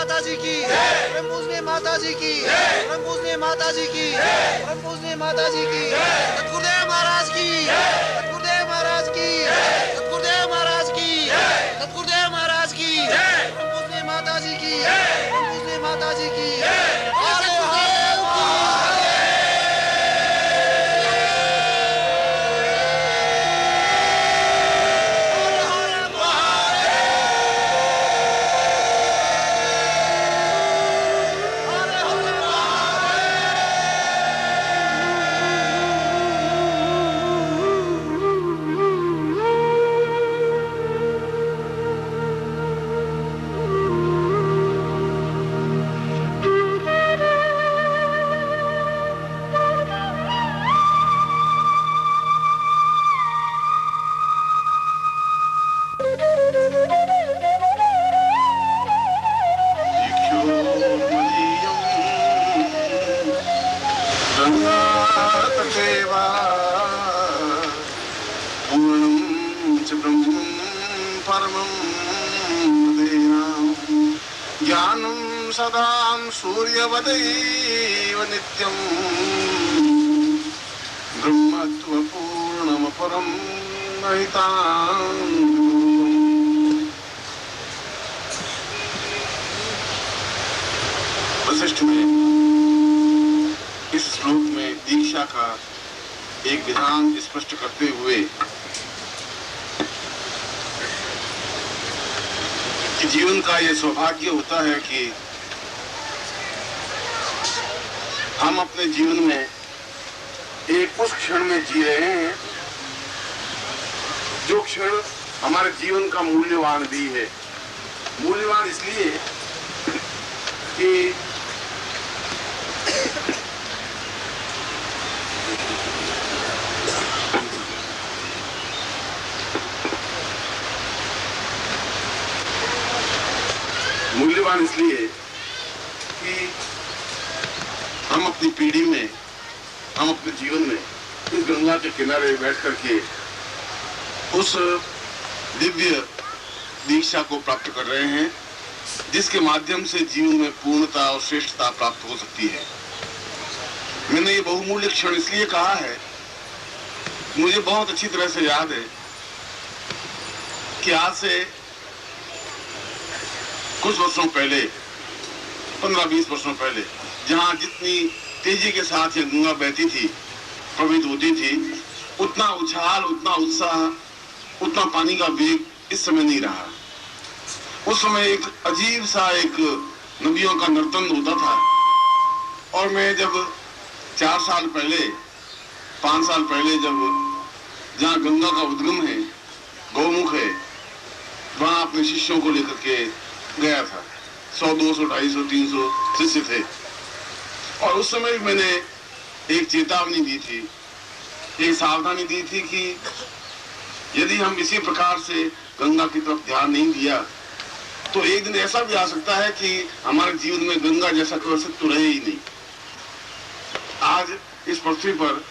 माता जी की, परम पूजनीय माता जी की, परम पूजनीय माता जी की, परम पूजनीय माता जी की, सतगुरुदेव महाराज की, सतगुरुदेव महाराज की, सतगुरुदेव महाराज की, सतगुरुदेव महाराज की, परम पूजनीय माता जी की, परम पूजनीय माता जी की। हरे सदां सूर्यवदैव नित्यं ब्रह्मत्वपूर्णमपरं महितां। वशिष्ठ में इस श्लोक में दीक्षा का एक विधान स्पष्ट करते हुए कि जीवन का यह सौभाग्य होता है कि हम अपने जीवन में एक उस क्षण में जी रहे हैं जो क्षण हमारे जीवन का मूल्यवान भी है। मूल्यवान इसलिए कि मूल्यवान इसलिए कि हम अपनी पीढ़ी में, हम अपने जीवन में इस गंगा के किनारे बैठ करके उस दिव्य दीक्षा को प्राप्त कर रहे हैं जिसके माध्यम से जीवन में पूर्णता और श्रेष्ठता प्राप्त हो सकती है। मैंने ये बहुमूल्य क्षण इसलिए कहा है, मुझे बहुत अच्छी तरह से याद है कि आज से कुछ वर्षों पहले, 15-20 वर्षों पहले, जहां जितनी तेजी के साथ ये गंगा बहती थी, प्रवाहित होती थी, उतना उछाल, उतना उत्साह, उतना पानी का वेग इस समय नहीं रहा। उस समय एक अजीब सा एक नदियों का नर्तन होता था। और मैं जब 4 साल पहले, 5 साल पहले, जब जहाँ गंगा का उद्गम है, गौमुख है, वहां अपने शिष्यों को लेकर के गया था। 100, 200, 250, 300 शिष्य थे। और उस समय मैंने एक चेतावनी दी थी, एक सावधानी दी थी कि यदि हम इसी प्रकार से गंगा की तरफ ध्यान नहीं दिया तो एक दिन ऐसा भी आ सकता है कि हमारे जीवन में गंगा जैसा कोई अस्तित्व रहे ही नहीं। आज इस पृथ्वी पर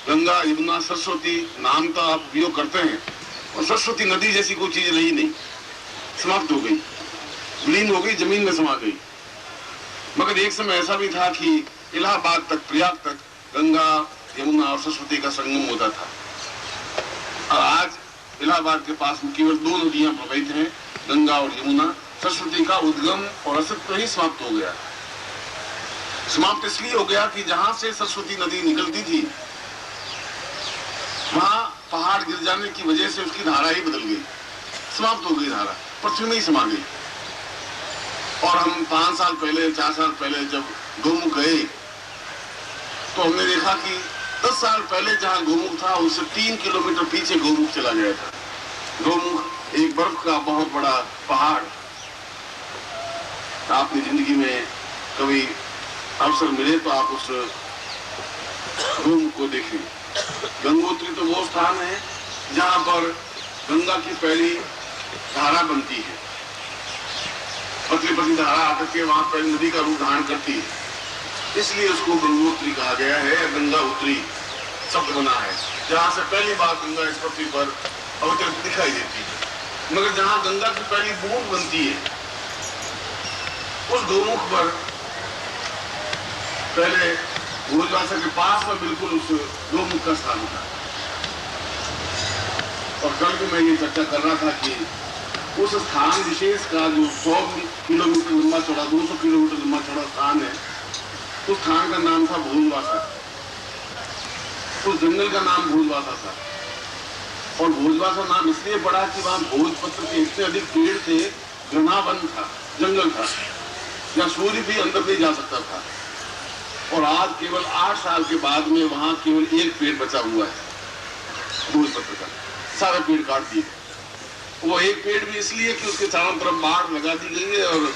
गंगा, यमुना, सरस्वती नाम का आप उपयोग करते हैं और सरस्वती नदी जैसी कोई चीज रही नहीं, समाप्त हो गई, विलीन हो गई, जमीन में समा गई। मगर एक समय ऐसा भी था कि इलाहाबाद तक, प्रयाग तक गंगा, यमुना और सरस्वती का संगम होता था। और आज इलाहाबाद के पास में केवल 2 नदियां प्रवाहित हैं, गंगा और यमुना। सरस्वती का उद्गम और अस्तित्व ही समाप्त हो गया। समाप्त इसलिए हो गया कि जहां से सरस्वती नदी निकलती थी वहां पहाड़ गिर जाने की वजह से उसकी धारा ही बदल गई, समाप्त हो गई धारा, पृथ्वी में ही समा गई। और हम 5 साल पहले, 4 साल पहले जब गौमुख गए तो हमने देखा कि 10 साल पहले जहां गौमुख था उससे 3 किलोमीटर पीछे गौमुख चला गया था। गौमुख एक बर्फ का बहुत बड़ा पहाड़। आपकी जिंदगी में कभी अवसर मिले तो आप उस गौमुख को देखें। गंगोत्री तो वो स्थान है जहां पर गंगा की पहली धारा बनती है, पतली पतली धारा आकर के वहां पर नदी का रूप धारण करती है, इसलिए उसको गंगोत्री कहा गया है। गंगा उत्तरी शब्द बना है, जहां से पहली बार गंगा इस पृथ्वी पर अवतरित दिखाई देती है। मगर जहां गंगा की पहली बूंद बनती है उस गौमुख पर पहले भोजवासा के पास में बिल्कुल उस गौमुख का स्थान था। और कल भी मैं ये चर्चा कर रहा था कि उस स्थान विशेष का जो 100 किलोमीटर लंबा चौड़ा 200 किलोमीटर लंबा चौड़ा स्थान है, उस स्थान का नाम था भोजवासा। उस जंगल का नाम भोजवासा था। और भोजवासा नाम इसलिए पड़ा कि वहां भोजपत्र के इतने अधिक पेड़ थे, घना वन था, जंगल था, या सूर्य भी अंदर नहीं जा सकता था। और आज केवल 8 साल के बाद में वहां केवल एक पेड़ बचा हुआ है भोजपत्र का, सारे पेड़ काट दिए। वो एक पेड़ भी इसलिए कि उसके चारों तरफ बाढ़ लगा दी गई है और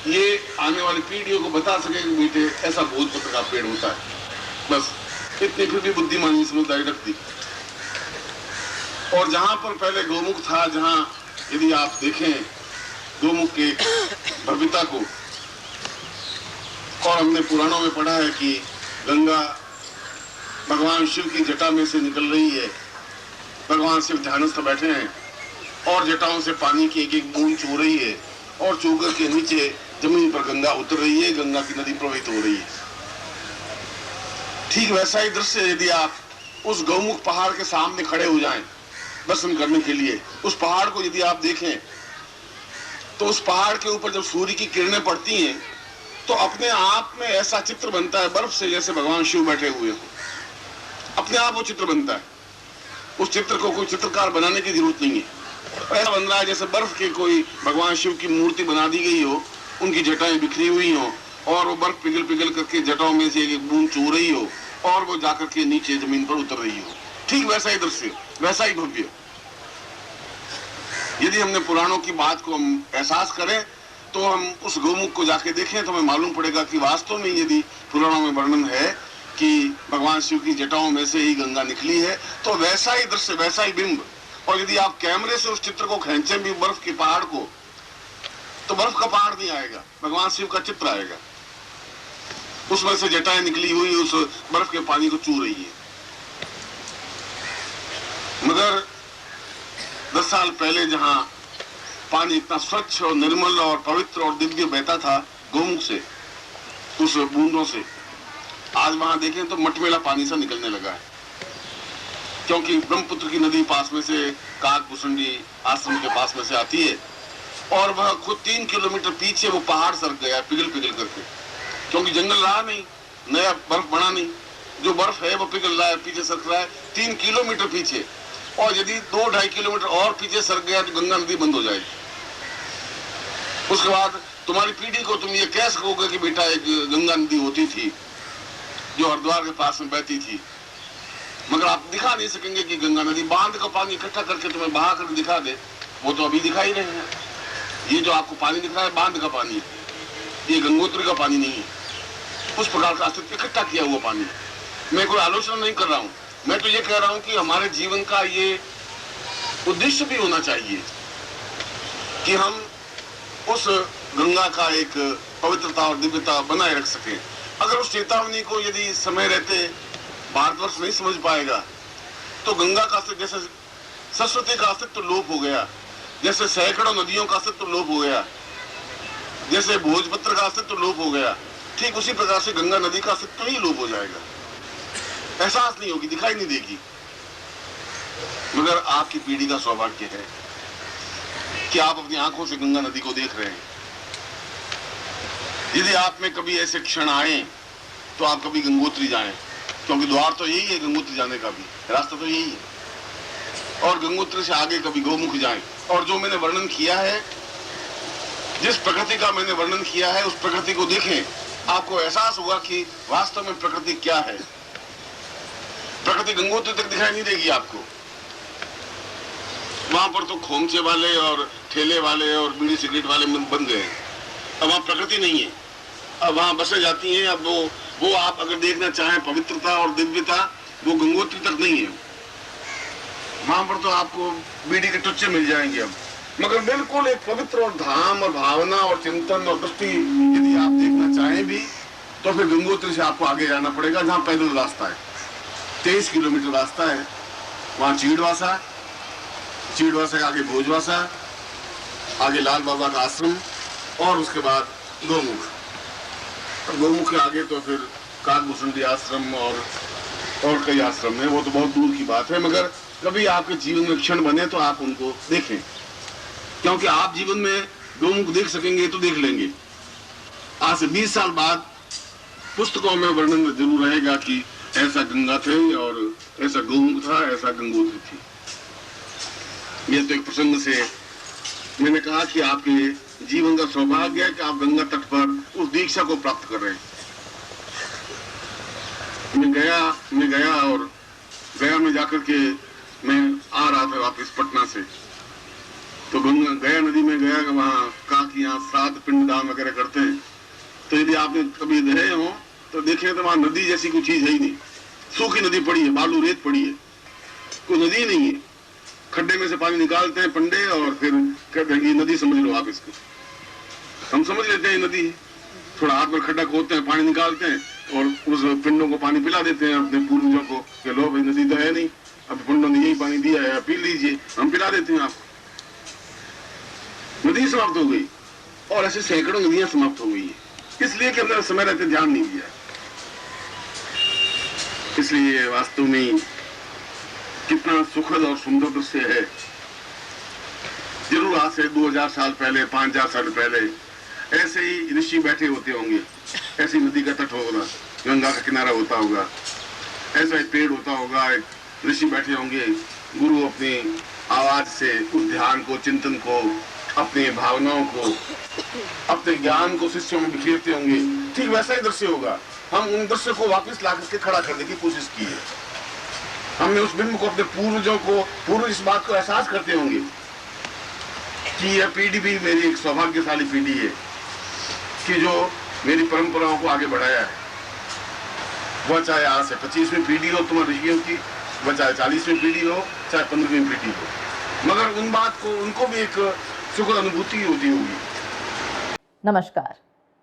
ये आने वाली पीढ़ियों को बता सके कि बेटे ऐसा भोजपत्र का पेड़ होता है। बस इतनी फिर भी बुद्धिमानी समझदारी रखती। और जहां पर पहले गौमुख था, जहां यदि आप देखें गौमुख के भव्यता को, और हमने पुराणों में पढ़ा है कि गंगा भगवान शिव की जटा में से निकल रही है। भगवान शिव ध्यानस्थ बैठे हैं और जटाओं से पानी की एक एक बूंद चू रही है और चूकर के नीचे जमीन पर गंगा उतर रही है, गंगा की नदी प्रवाहित हो रही है। ठीक वैसा ही दृश्य यदि आप उस गौमुख पहाड़ के सामने खड़े हो जाएं दर्शन करने के लिए, उस पहाड़ को यदि आप देखें तो उस पहाड़ के ऊपर जब सूर्य की किरणें पड़ती हैं तो अपने आप में ऐसा चित्र बनता है बर्फ से, जैसे भगवान शिव बैठे हुए हो। अपने आप वो चित्र बनता है। उस चित्र को कोई चित्रकार बनाने की जरूरत नहीं है। ऐसा बन रहा है जैसे बर्फ के कोई भगवान शिव की मूर्ति बना दी गई हो, उनकी जटाएं बिखरी हुई हो और वो बर्फ पिघल पिघल करके जटाओं में से एक बूंद चू रही हो और वो जाकर के नीचे जमीन पर उतर रही हो। ठीक वैसा ही दृश्य, वैसा ही भव्य। यदि हमने पुराणों की बात को हम एहसास करें तो हम उस गौमुख को जाके देखें तो हमें मालूम पड़ेगा कि वास्तव में यदि पुराणों में वर्णन है कि भगवान शिव की जटाओं में से ही गंगा निकली है, तो वैसा ही दृश्य, वैसा ही बिंब। और यदि आप कैमरे से उस चित्र को खींचें भी बर्फ के पहाड़ को, तो बर्फ का पहाड़ नहीं आएगा, भगवान शिव का चित्र आएगा। उसमें से जटाएं निकली हुई उस बर्फ के पानी को चू रही है। मगर 10 साल पहले जहां पानी इतना स्वच्छ और निर्मल और पवित्र और दिव्य बहता था गौमुख से, उस बूंदों से, आज वहां देखें तो मटमेला पानी सा निकलने लगा है। क्योंकि ब्रह्मपुत्र की नदी पास में से काकभूषणी आश्रम के पास में से आती है और वह खुद 3 किलोमीटर पीछे वो पहाड़ सरक गया पिघल पिघल करके, क्योंकि जंगल रहा नहीं, नया बर्फ बना नहीं, जो बर्फ है वो पिघल रहा है, पीछे सरक रहा है 3 किलोमीटर पीछे। और यदि 2-2.5 किलोमीटर और पीछे सरक गया तो गंगा नदी बंद हो जाएगी। उसके बाद तुम्हारी पीढ़ी को तुम ये कह सकोगे कि बेटा एक गंगा नदी होती थी जो हरिद्वार के पास में बहती थी, मगर आप दिखा नहीं सकेंगे कि गंगा नदी बांध का पानी इकट्ठा करके तुम्हें बहा कर दिखा दे। वो तो अभी दिखाई रहे हैं। ये जो आपको पानी दिख रहा है बांध का पानी, ये गंगोत्री का पानी नहीं है। उस प्रकार का अस्तित्व इकट्ठा किया हुआ पानी। मैं कोई आलोचना नहीं कर रहा हूं, मैं तो ये कह रहा हूं कि हमारे जीवन का ये उद्देश्य भी होना चाहिए कि हम उस गंगा का एक पवित्रता और दिव्यता बनाए रख सकें। अगर उस चेतावनी को यदि समय रहते भारतवर्ष नहीं समझ पाएगा तो गंगा का अस्तित्व, जैसे सरस्वती का अस्तित्व लोप हो गया, जैसे सैकड़ों नदियों का अस्तित्व लोप हो गया, जैसे भोजपत्र का अस्तित्व लोप हो गया, ठीक उसी प्रकार से गंगा नदी का अस्तित्व ही लोप हो जाएगा। एहसास नहीं होगी, दिखाई नहीं देगी। मगर आपकी पीढ़ी का सौभाग्य है कि आप अपनी आंखों से गंगा नदी को देख रहे हैं। यदि आप में कभी ऐसे क्षण आए तो आप कभी गंगोत्री जाएं, क्योंकि द्वार तो यही है गंगोत्री जाने का भी, रास्ता तो यही है। और गंगोत्री से आगे कभी गौमुख जाएं। और जो मैंने वर्णन किया है, जिस प्रकृति का मैंने वर्णन किया है, उस प्रकृति को देखें, आपको एहसास होगा कि वास्तव में प्रकृति क्या है। प्रकृति गंगोत्री तक दिखाई नहीं देगी आपको। वहां पर तो खोमचे वाले और ठेले वाले और बीड़ी सिगरेट वाले बन गए। अब वहां प्रकृति नहीं है, अब वहां बसें जाती हैं। अब वो आप अगर देखना चाहें पवित्रता और दिव्यता, वो गंगोत्री तक नहीं है। वहां पर तो आपको बीड़ी के टुच्चे मिल जाएंगे अब। मगर बिल्कुल एक पवित्र और धाम और भावना और चिंतन और दृष्टि यदि आप देखना चाहें भी, तो फिर गंगोत्री से आपको आगे जाना पड़ेगा, जहां पैदल रास्ता है। 23 किलोमीटर रास्ता है। वहां चीड़वासा, चीड़वासा के आगे भोजवासा, आगे लाल बाबा का आश्रम और उसके बाद गोमुख। और गोमुख के आगे तो फिर काकभूषुंडी आश्रम और कई आश्रम है, वो तो बहुत दूर की बात है। मगर कभी आपके जीवन में क्षण बने तो आप उनको देखें, क्योंकि आप जीवन में गोमुख देख सकेंगे तो देख लेंगे। आज से 20 साल बाद पुस्तकों में वर्णन जरूर रहेगा कि ऐसा गंगा थे और ऐसा गोमुख था, ऐसा गंगोत्री थी। यह तो एक प्रसंग से मैंने कहा कि आपके जीवन का सौभाग्य है कि आप गंगा तट पर उस दीक्षा को प्राप्त कर रहे हैं। मैं गया और गया में जाकर के मैं आ रहा था वापस पटना से, तो गया नदी में गया, वहां काकियां श्राद्ध पिंडदान वगैरह करते हैं। तो यदि आपने कभी रहे हो तो देखें तो वहां नदी जैसी कोई चीज है ही नहीं, सूखी नदी पड़ी है, बालू रेत पड़ी है, कोई नदी नहीं है। खड्डे में से पानी निकालते हैं पंडे और फिर कहते हैं कि नदी समझ लो आप इसको। हम समझ लेते हैं नदी, थोड़ा हाथ में खड्डा खोदते हैं, पानी निकालते हैं और उस पिंडों को पानी पिला देते हैं अपने पूर्वजों को कि लो भाई नदी तो है नहीं, अब पिंडों ने यही पानी दिया है, पी लीजिए, हम पिला देते हैं आपको। नदी समाप्त हो गई और ऐसे सैकड़ों नदियां समाप्त हो गई है, इसलिए कि हमने समय रहते ध्यान नहीं दिया। इसलिए वास्तव में कितना सुखद और सुंदर दृश्य है। जरूर आज से 2000 साल पहले, 5000 साल पहले ऐसे ही ऋषि बैठे होते होंगे, ऐसी नदी का तट होगा, गंगा का किनारा होता होगा, ऐसा एक पेड़ होता होगा, एक ऋषि बैठे होंगे, गुरु अपनी आवाज से उस ध्यान को, चिंतन को, अपनी भावनाओं को, अपने ज्ञान को शिष्यों में बिखेरते होंगे। ठीक वैसा ही दृश्य होगा। हम उन दृश्य को वापस ला करके खड़ा करने की कोशिश की है। हमने उस बिंब को, अपने पूर्वजों को, पूर्व इस बात को एहसास करते होंगे कि यह पीढ़ी भी मेरी एक सौभाग्यशाली पीढ़ी है कि जो मेरी परंपराओं को आगे बढ़ाया है। वह चाहे आज से 25वीं पीढ़ी हो तुम्हारे ऋषियों की, वह चाहे 40वीं पीढ़ी हो, चाहे 15वीं पीढ़ी हो, मगर उन बात को, उनको भी एक सुखद अनुभूति होती होगी। नमस्कार।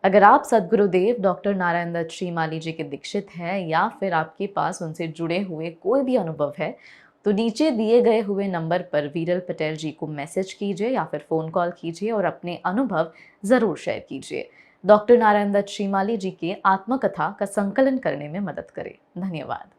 अगर आप सद्गुरुदेव डॉक्टर नारायण दत्त श्रीमाली जी के दीक्षित हैं या फिर आपके पास उनसे जुड़े हुए कोई भी अनुभव है, तो नीचे दिए गए हुए नंबर पर वीरल पटेल जी को मैसेज कीजिए या फिर फ़ोन कॉल कीजिए और अपने अनुभव ज़रूर शेयर कीजिए। डॉक्टर नारायण दत्त श्रीमाली जी के आत्मकथा का संकलन करने में मदद करें। धन्यवाद।